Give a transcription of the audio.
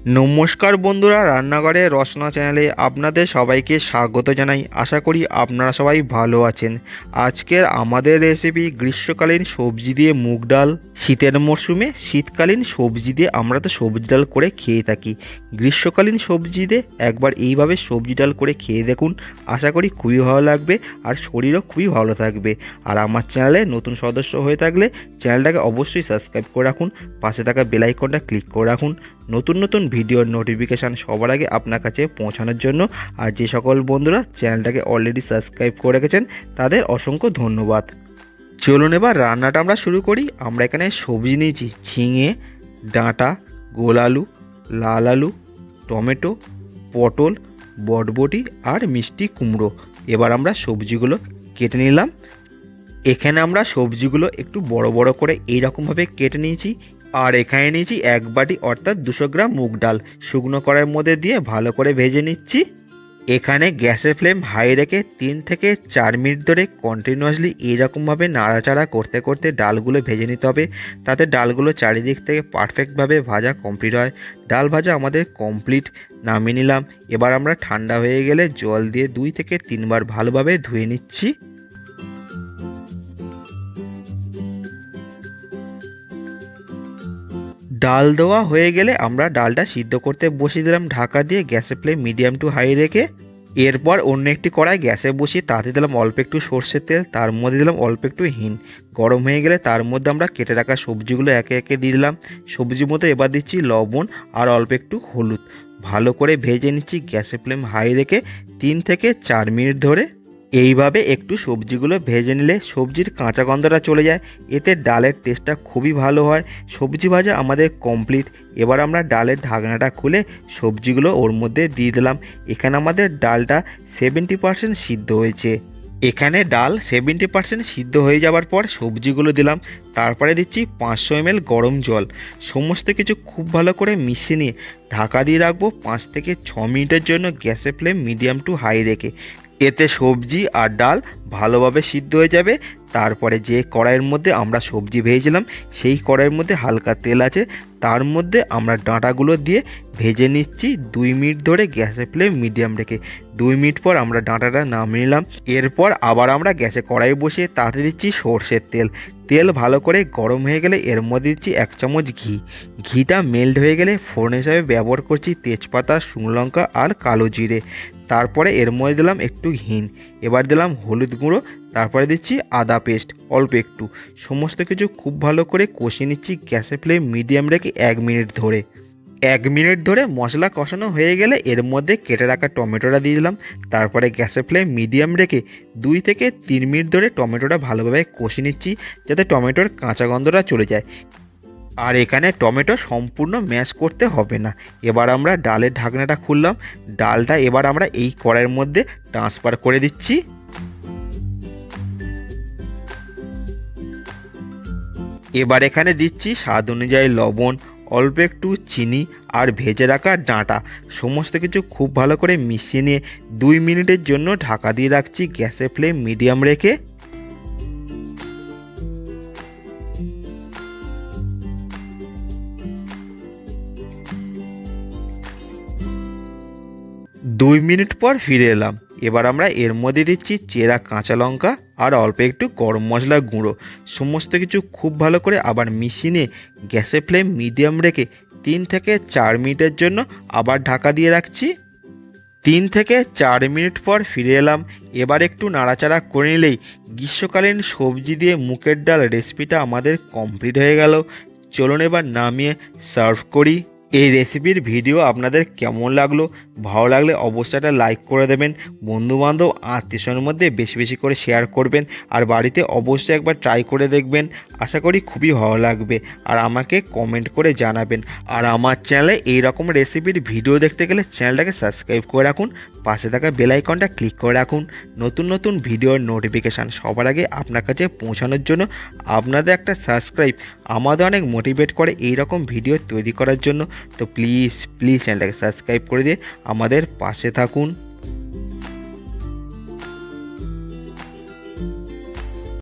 নমস্কার বন্ধুরা, রান্নাঘরে রসনা চ্যানেলে আপনাদের সবাইকে স্বাগত জানাই। আশা করি আপনারা সবাই ভালো আছেন। আজকের আমাদের রেসিপি গ্রীষ্মকালীন সবজি দিয়ে মুগ ডাল। শীতের মরশুমে শীতকালীন সবজি দিয়ে আমরা তো সবজি ডাল করে খেয়ে থাকি। গ্রীষ্মকালীন সবজি দিয়ে একবার এইভাবে সবজি ডাল করে খেয়ে দেখুন, আশা করি খুবই ভালো লাগবে আর শরীরও খুবই ভালো থাকবে। আর আমার চ্যানেলে নতুন সদস্য হয়ে থাকলে চ্যানেলটাকে অবশ্যই সাবস্ক্রাইব করে রাখুন, পাশে থাকা বেল আইকনটা ক্লিক করে রাখুন নতুন নতুন ভিডিওর নোটিফিকেশান সবার আগে আপনার কাছে পৌঁছানোর জন্য। আর যে সকল বন্ধুরা চ্যানেলটাকে অলরেডি সাবস্ক্রাইব করে রেখেছেন তাদের অসংখ্য ধন্যবাদ। চলুন এবার রান্নাটা আমরা শুরু করি। আমরা এখানে সবজি নিয়েছি ঝিঙে, ডাঁটা, গোল আলু, লাল আলু, টমেটো, পটল, বটবটি আর মিষ্টি কুমড়ো। এবার আমরা সবজিগুলো কেটে নিলাম। এখানে আমরা সবজিগুলো একটু বড় বড় করে এইরকমভাবে কেটে নিয়েছি। আর এখানে নিয়েছি 1 বাটি অর্থাৎ 200 গ্রাম মুগ ডাল। শুকনো কড়াইয়ের মধ্যে দিয়ে ভালো করে ভেজে নিচ্ছি। এখানে গ্যাসের ফ্লেম হাই রেখে 3 থেকে 4 মিনিট ধরে কন্টিনিউয়াসলি এইরকমভাবে নাড়াচাড়া করতে করতে ডালগুলো ভেজে নিতে হবে, তাতে ডালগুলো চারিদিক থেকে পারফেক্টভাবে ভাজা কমপ্লিট হয়। ডাল ভাজা আমাদের কমপ্লিট, নামিয়ে নিলাম। এবার আমরা ঠান্ডা হয়ে গেলে জল দিয়ে 2 থেকে 3 বার ভালোভাবে ধুয়ে নিচ্ছি। ডাল দেওয়া হয়ে গেলে আমরা ডালটা সিদ্ধ করতে বসিয়ে দিলাম ঢাকা দিয়ে, গ্যাসের ফ্লেম মিডিয়াম টু হাই রেখে। এরপর অন্য একটি কড়াই গ্যাসে বসিয়ে তাতে দিলাম অল্প একটু সর্ষের তেল, তার মধ্যে দিলাম অল্প একটু হিং। গরম হয়ে গেলে তার মধ্যে আমরা কেটে রাখা সবজিগুলো একে একে দিয়ে দিলাম। সবজির মধ্যে এবার দিচ্ছি লবণ আর অল্প একটু হলুদ। ভালো করে ভেজে নিচ্ছি গ্যাসের ফ্লেম হাই রেখে 3 থেকে 4 মিনিট ধরে। এইভাবে একটু সবজিগুলো ভেজে নিলে সবজির কাঁচা গন্ধটা চলে যায়, এতে ডালের টেস্টটা খুবই ভালো হয়। সবজি ভাজা আমাদের কমপ্লিট। এবার আমরা ডালের ঢাকনাটা খুলে সবজিগুলো ওর মধ্যে দিয়ে দিলাম। এখানে আমাদের ডালটা 70% সিদ্ধ হয়েছে। এখানে ডাল 70% সিদ্ধ হয়ে যাওয়ার পর সবজিগুলো দিলাম। তারপরে দিচ্ছি 500 ml গরম জল। সমস্ত কিছু খুব ভালো করে মিশিয়ে নিয়ে ঢাকা দিয়ে রাখবো 5 থেকে 6 মিনিটের জন্য গ্যাসের ফ্লেম মিডিয়াম টু হাই রেখে। এতে সবজি আর ডাল ভালোভাবে সিদ্ধ হয়ে যাবে। তারপরে যে কড়াইয়ের মধ্যে আমরা সবজি ভেজেছিলাম সেই কড়াইয়ের মধ্যে হালকা তেল আছে, তার মধ্যে আমরা ডাঁটাগুলো দিয়ে ভেজে নিচ্ছি 2 মিনিট ধরে গ্যাসের ফ্লেম মিডিয়াম রেখে। 2 মিনিট পর আমরা ডাঁটাটা নামিয়ে নিলাম। এরপর আবার আমরা গ্যাসে কড়াই বসিয়ে তাতে দিচ্ছি সর্ষের তেল। তেল ভালো করে গরম হয়ে গেলে এর মধ্যে দিচ্ছি 1 চামচ ঘি। ঘিটা মেল্ট হয়ে গেলে ফোড়ন হিসাবে ব্যবহার করছি তেজপাতা, শুকনো লঙ্কা আর কালো জিরে। তারপরে এর মধ্যে দিলাম একটু হিং। এবার দিলাম হলুদ গুঁড়ো, তারপরে দিচ্ছি আদা পেস্ট অল্প একটু। সমস্ত কিছু খুব ভালো করে কষিয়ে নিচ্ছি গ্যাসের ফ্লেম মিডিয়াম রেখে 1 মিনিট ধরে। 1 মিনিট ধরে মশলা কষানো হয়ে গেলে এর মধ্যে কেটে রাখা টমেটোটা দিয়ে দিলাম। তারপরে গ্যাসের ফ্লেম মিডিয়াম রেখে 2 থেকে 3 মিনিট ধরে টমেটোটা ভালোভাবে কষিয়ে নিচ্ছি, যাতে টমেটোর কাঁচা গন্ধটা চলে যায়। আর এখানে টমেটো সম্পূর্ণ ম্যাশ করতে হবে না। এবার আমরা ডালের ঢাকনাটা খুললাম। ডালটা এবার আমরা এই কড়াইয়ের মধ্যে ট্রান্সফার করে দিচ্ছি। এবার এখানে দিচ্ছি স্বাদ অনুযায়ী লবণ, অল্প একটু চিনি আর ভেজে রাখা ডাঁটা। সমস্ত কিছু খুব ভালো করে মিশিয়ে নিয়ে 2 মিনিটের জন্য ঢাকা দিয়ে রাখছি গ্যাসের ফ্লেম মিডিয়াম রেখে। দুই মিনিট পর ফিরে এলাম। এবার আমরা এর মধ্যে দিচ্ছি চেরা কাঁচা লঙ্কা আর অল্প একটু গরম মশলা গুঁড়ো। সমস্ত কিছু খুব ভালো করে আবার মিশিয়ে নিয়ে গ্যাসের ফ্লেম মিডিয়াম রেখে 3 থেকে 4 মিনিটের জন্য আবার ঢাকা দিয়ে রাখছি। 3 থেকে 4 মিনিট পর ফিরে এলাম। এবার একটু নাড়াচাড়া করে নিলেই গ্রীষ্মকালীন সবজি দিয়ে মুগের ডাল রেসিপিটা আমাদের কমপ্লিট হয়ে গেল। চলুন এবার নামিয়ে সার্ভ করি। এই রেসিপির ভিডিও আপনাদের কেমন লাগলো? ভালো লাগলে অবশ্যই একটা লাইক করে দেবেন। বন্ধুবান্ধব আত্মীয়স্বজনের মধ্যে বেশি বেশি করে শেয়ার করবেন। আর বাড়িতে অবশ্যই একবার ট্রাই করে দেখবেন, আশা করি খুবই ভালো লাগবে। আর আমাকে কমেন্ট করে জানাবেন। আর আমার চ্যানেলে এই রকম রেসিপির ভিডিও দেখতে গেলে চ্যানেলটাকে সাবস্ক্রাইব করে রাখুন, পাশে থাকা বেল আইকনটা ক্লিক করে রাখুন নতুন নতুন ভিডিওর নোটিফিকেশান সবার আগে আপনার কাছে পৌঁছানোর জন্য। আপনাদের একটা সাবস্ক্রাইব আমাদের অনেক মোটিভেট করে এই রকম ভিডিও তৈরি করার জন্য। তো প্লিজ চ্যানেলটাকে সাবস্ক্রাইব করে দিয়ে আমাদের পাশে থাকুন।